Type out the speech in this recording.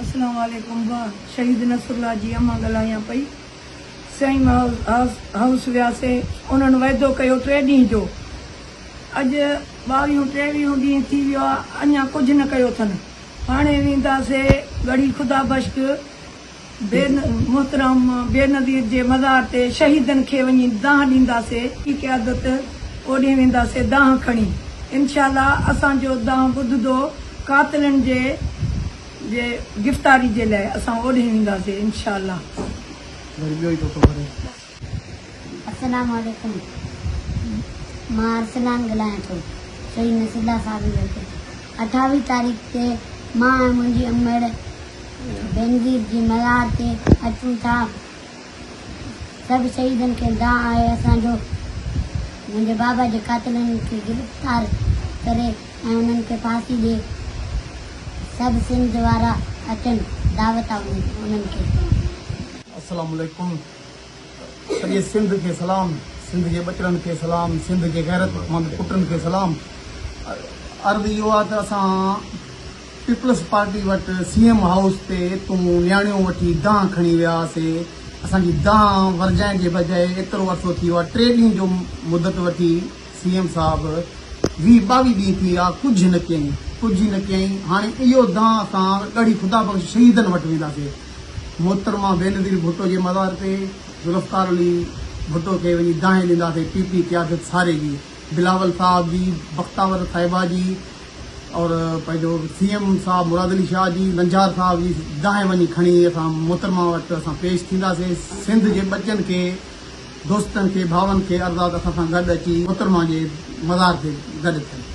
अस्सलाम वालेकुम। शहीद नसरुल्लाह जी अम्मा ॻाल्हायां पई। साईं हाउस वियासीं, उन्हनि वाइदो कयो 3 ॾींहं जो। अॼु 22-23 ॾींहं थी वियो आहे, अञा कुझु न कयो अथनि। हाणे वेंदासीं गढ़ी ख़ुदा बश्क मोहतरम बेनज़ीर जे मज़ार ते शहीदनि खे वञी दाह ॾींदासीं। की क़यादत ओॾे वेंदासीं दाह खणी। इंशाअल्लाह असांजो दाह ॿुधंदो कातिलनि जे गिरफ़्तारी जे लाइ असां ओॾे वेंदासीं इंशाअल्लाह। अस्सलाम वालेकुम। मां अरसलान ॻाल्हायां थो शहीद नसरुल्लाह साहिब ते 28 तारीख़ ते मां ऐं मुंहिंजी अमड़ बेनज़ीर जी मज़ार ते अचूं था। सभु शहीदनि खे दाह आहे असांजो। मुंहिंजे बाबा जे कातिलनि खे गिरफ़्तार करे ऐं उन्हनि खे फांसी ॾे। सभु सिंध वारा अचनि, दावत आहे उन्हनि खे। अस्सलाम वालेकुम। सॼे सिंध खे सलाम, सिंध जे बचड़नि खे सलाम, सिंध जे गैरतमंद पुटनि खे सलाम। अर्ज़ु इहो आहे त असां पीपल्स पार्टी वटि CM हाउस ते तूं नियाणियूं वठी दाह खणी वियासीं। असांजी दाह वरजाइण जे बजाए एतिरो अरसो थी वियो आहे, 3 ॾींहं जो मुदत वठी CM साहिबु 20-22 ॾींहं थी विया, कुझु न कयईं। हाणे इहो दाह असां ॻढ़ी ख़ुदा बख़्श शहीदनि वटि वेंदासीं। मोहतरमा बेनज़ीर भुट्टो जे मज़ार ते ज़ुल्फ़कार अली भुट्टो खे वञी दाह ॾींदासीं। PP क़यादत सारे जी, बिलावल साहिब जी, बख़्तावर साहिबा जी और पंहिंजो CM साहिबु मुराद अली शाह जी, लंजार साहिब जी दाह वञी खणी असां मोहतरमा वटि असां पेश थींदासीं। सिंध जे बचनि खे, दोस्तनि खे, भावनि खे अर्ज़ाद असां सां गॾु अची मोहतरमा जे मज़ार ते गॾु थियनि।